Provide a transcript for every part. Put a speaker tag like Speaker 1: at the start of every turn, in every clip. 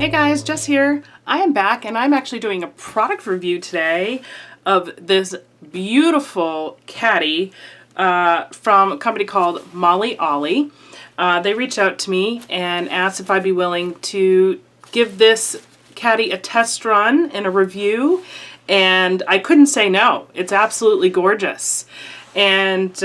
Speaker 1: Hey guys, Jess here. I am back and I'm actually doing a product review today of this beautiful caddy from a company called Mollie Ollie. They reached out to me and asked if I'd be willing to give this caddy a test run and a review, and I couldn't say no. It's absolutely gorgeous. And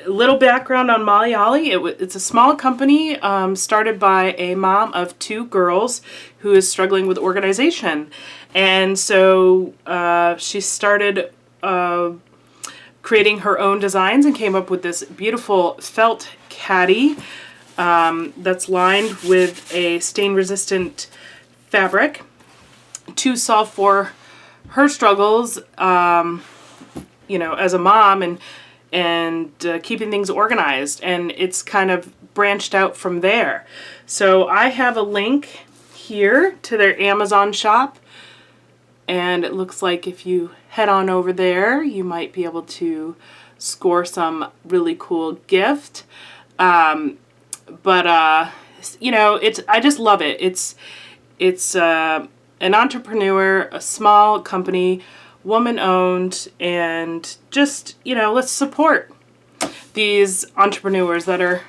Speaker 1: a little background on Mollie Ollie. It's a small company started by a mom of 2 girls who is struggling with organization. And so she started creating her own designs and came up with this beautiful felt caddy that's lined with a stain-resistant fabric to solve for her struggles, you know, as a mom and keeping things organized, and it's kind of branched out from there. So I have a link here to their Amazon shop, and it looks like if you head on over there you might be able to score some really cool gift. You know, I just love it. It's an entrepreneur, a small company, woman-owned, and just, you know, let's support these entrepreneurs that are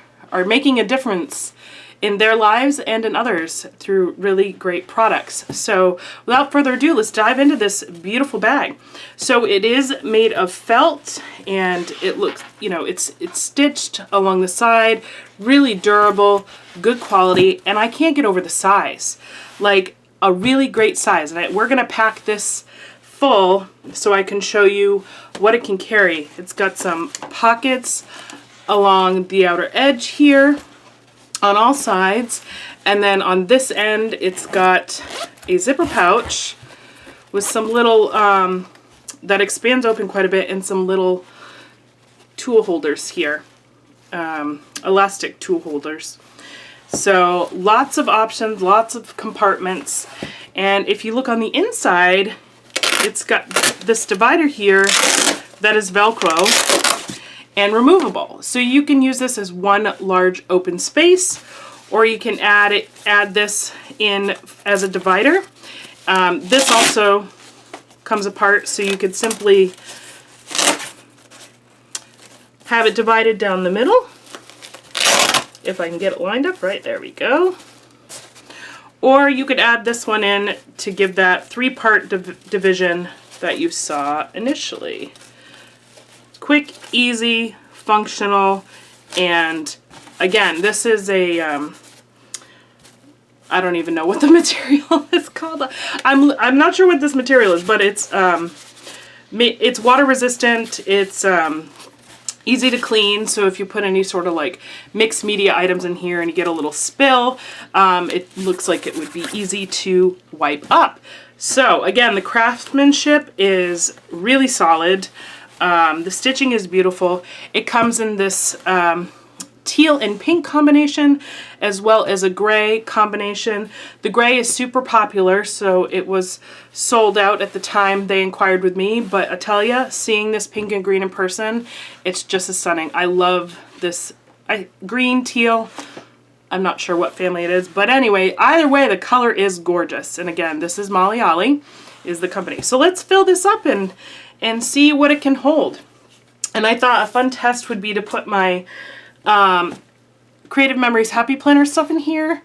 Speaker 1: making a difference in their lives and in others through really great products. So without further ado, let's dive into this beautiful bag. So it is made of felt, and it looks, you know, it's stitched along the side, really durable, good quality, and I can't get over the size. Like, a really great size. And we're gonna pack this full so I can show you what it can carry. It's got some pockets along the outer edge here on all sides, and then on this end it's got a zipper pouch with some little that expands open quite a bit, and some little tool holders here, elastic tool holders. So lots of options, lots of compartments, and if you look on the inside, it's got this divider here that is Velcro and removable. So you can use this as one large open space, or you can add this in as a divider. This also comes apart, so you could simply have it divided down the middle. If I can get it lined up right, there we go. Or you could add this one in to give that 3-part division that you saw initially. Quick, easy, functional, and again, this is a, I don't even know what the material is called. I'm not sure what this material is, but it's water resistant, it's easy to clean, so if you put any sort of like mixed media items in here and you get a little spill, it looks like it would be easy to wipe up. So again, the craftsmanship is really solid. The stitching is beautiful. It comes in this teal and pink combination, as well as a gray combination. The gray is super popular, so it was sold out at the time they inquired with me, but I tell ya, seeing this pink and green in person, it's just as stunning. I love this green, teal, I'm not sure what family it is, but anyway, either way, the color is gorgeous. And again, this is Mollie Ollie, is the company. So let's fill this up and see what it can hold. And I thought a fun test would be to put my Creative Memories Happy Planner stuff in here,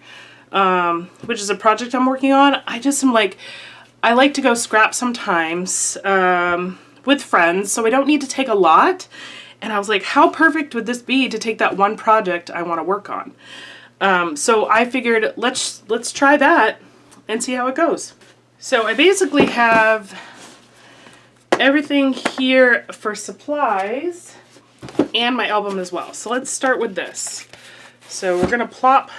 Speaker 1: which is a project I'm working on. I like to go scrap sometimes with friends, so I don't need to take a lot. And I was like, how perfect would this be to take that one project I want to work on? So I figured let's try that and see how it goes. So I basically have everything here for supplies and my album as well. So let's start with this. So we're gonna plop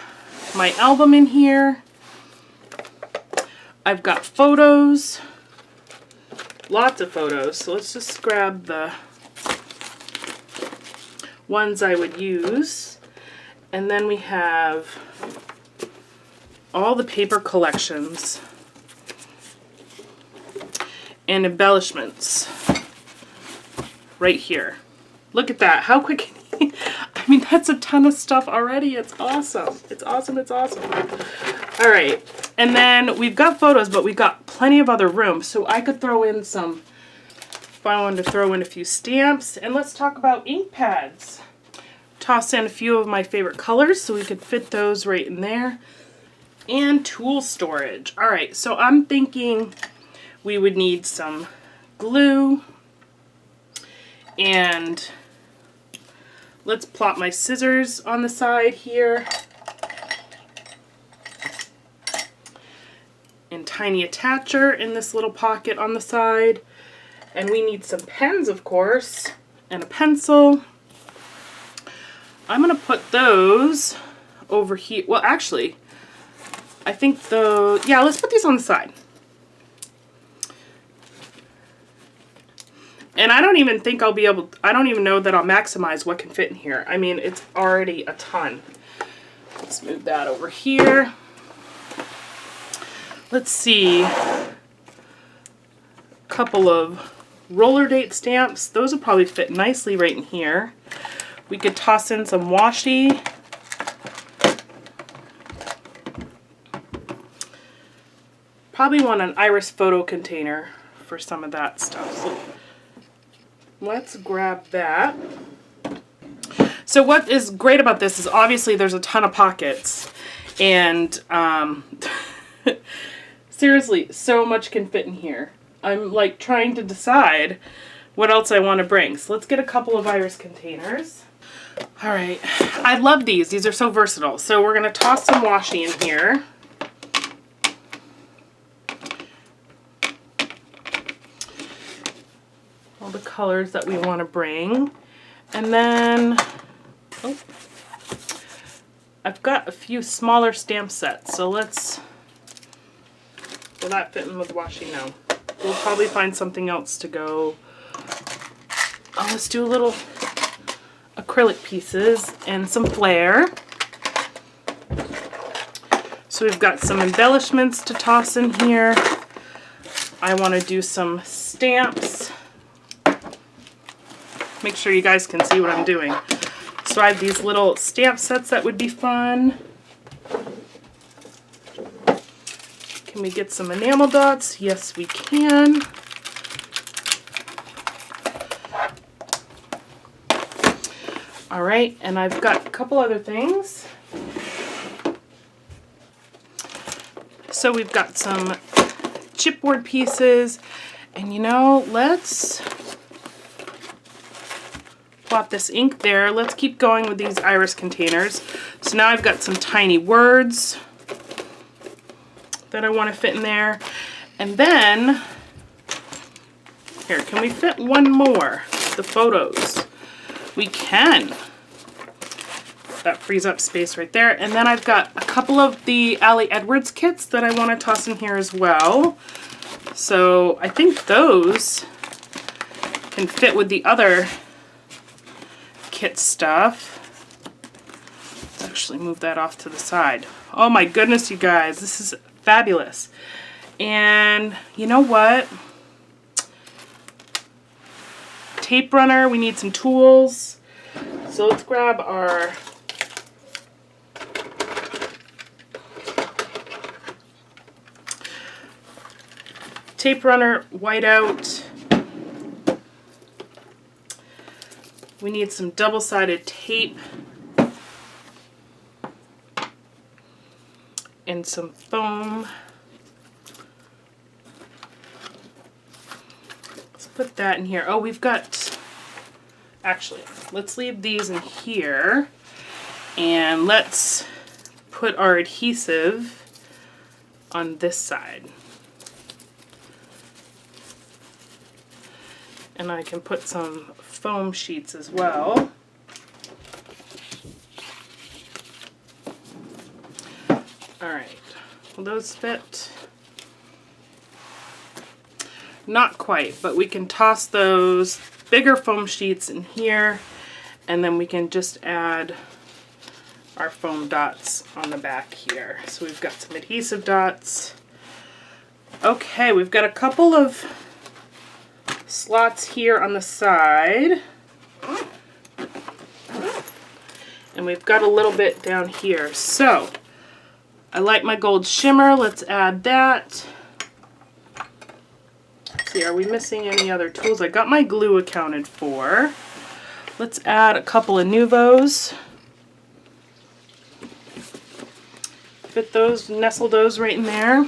Speaker 1: my album in here. I've got photos, lots of photos. So let's just grab the ones I would use. And then we have all the paper collections and embellishments right here. Look at that. How quick can you, I mean, that's a ton of stuff already. It's awesome. It's awesome. It's awesome. All right. And then we've got photos, but we've got plenty of other room. So I could throw in some, if I wanted to throw in a few stamps. And let's talk about ink pads. Toss in a few of my favorite colors so we could fit those right in there. And tool storage. All right, so I'm thinking we would need some glue. And let's plop my scissors on the side here. And tiny attacher in this little pocket on the side. And we need some pens, of course, and a pencil. I'm gonna put those over here. Well, actually, I think yeah, let's put these on the side. And I don't even think I'll be able, I don't even know that I'll maximize what can fit in here. I mean, it's already a ton. Let's move that over here. Let's see, a couple of roller date stamps. Those will probably fit nicely right in here. We could toss in some washi. Probably want an iris photo container for some of that stuff. So let's grab that. So what is great about this is obviously there's a ton of pockets. And seriously, so much can fit in here. I'm like trying to decide what else I want to bring. So let's get a couple of iris containers. All right, I love these. These are so versatile. So we're going to toss some washi in here. All the colors that we want to bring. And then, oh, I've got a few smaller stamp sets. So let's, will that fit in with washi? No. We'll probably find something else to go. Oh, let's do a little acrylic pieces and some flair. So we've got some embellishments to toss in here. I want to do some stamps. Make sure you guys can see what I'm doing. So I have these little stamp sets that would be fun. Can we get some enamel dots? Yes, we can. All right, and I've got a couple other things. So we've got some chipboard pieces, and you know, let's plop this ink there. Let's keep going with these iris containers. So now I've got some tiny words that I want to fit in there. And then, here, can we fit one more? The photos. We can. That frees up space right there. And then I've got a couple of the Ali Edwards kits that I want to toss in here as well. So I think those can fit with the other kit stuff. Let's actually move that off to the side. Oh my goodness, you guys, this is fabulous. And you know what? Tape runner, we need some tools. So let's grab our tape runner whiteout. We need some double-sided tape and some foam. Let's put that in here. Oh, we've got, actually, let's leave these in here and let's put our adhesive on this side. And I can put some foam sheets as well. Alright, will those fit? Not quite, but we can toss those bigger foam sheets in here, and then we can just add our foam dots on the back here. So we've got some adhesive dots. Okay, we've got a couple of slots here on the side. And we've got a little bit down here. So I like my gold shimmer. Let's add that. Let's see, are we missing any other tools? I got my glue accounted for. Let's add a couple of Nouveaux. Fit those, nestle those right in there.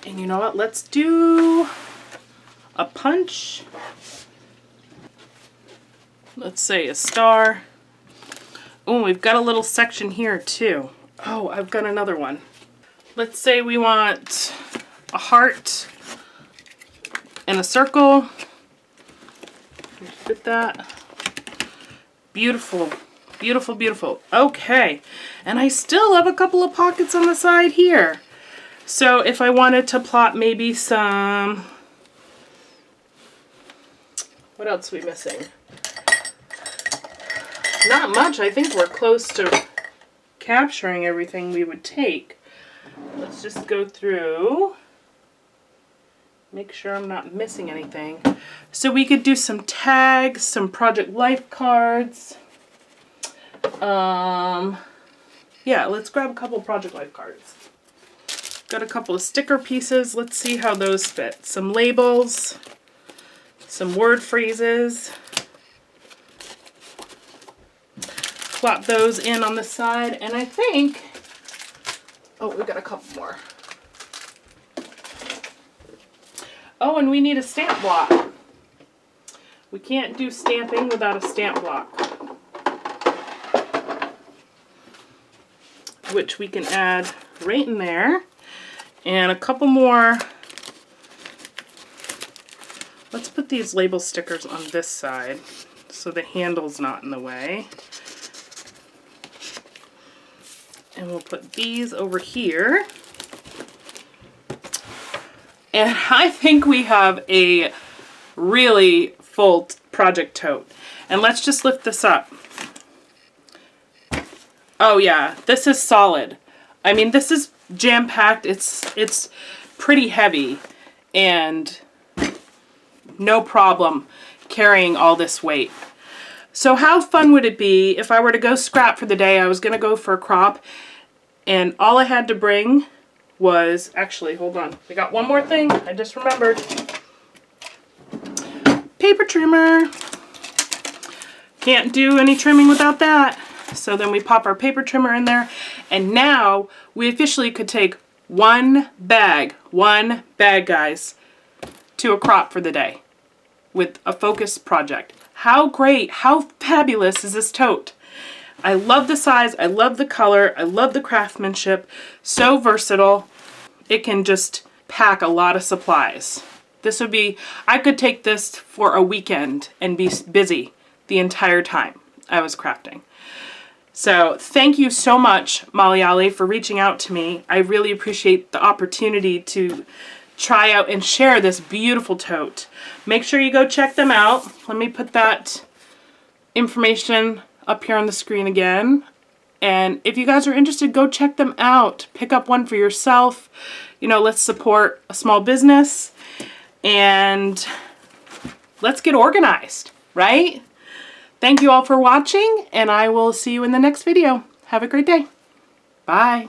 Speaker 1: And you know what? Let's do a punch. Let's say a star. Oh, we've got a little section here too. Oh, I've got another one. Let's say we want a heart and a circle. Fit that. Beautiful, beautiful, beautiful. Okay, and I still have a couple of pockets on the side here. So if I wanted to plot maybe some, what else are we missing? Not much. I think we're close to capturing everything we would take. Let's just go through, make sure I'm not missing anything. So we could do some tags, some Project Life cards. Yeah, let's grab a couple Project Life cards. Got a couple of sticker pieces. Let's see how those fit. Some labels, some word phrases. Plop those in on the side, and I think, oh, we got a couple more. Oh, and we need a stamp block. We can't do stamping without a stamp block, which we can add right in there. And a couple more. Let's put these label stickers on this side so the handle's not in the way. And we'll put these over here. And I think we have a really full project tote. And let's just lift this up. Oh yeah, this is solid. I mean, this is jam-packed. It's pretty heavy and no problem carrying all this weight. So how fun would it be if I were to go scrap for the day? I was going to go for a crop and all I had to bring was, actually, hold on. We got one more thing. I just remembered. Paper trimmer. Can't do any trimming without that. So then we pop our paper trimmer in there. And now we officially could take one bag, guys, to a crop for the day with a focused project. How great, how fabulous is this tote? I love the size, I love the color, I love the craftsmanship. So versatile. It can just pack a lot of supplies. This would be, I could take this for a weekend and be busy the entire time I was crafting. So thank you so much, Mollie Ollie, for reaching out to me. I really appreciate the opportunity to try out and share this beautiful tote. Make sure you go check them out. Let me put that information up here on the screen again. And if you guys are interested, go check them out. Pick up one for yourself. You know, let's support a small business and let's get organized, right? Thank you all for watching, and I will see you in the next video. Have a great day. Bye.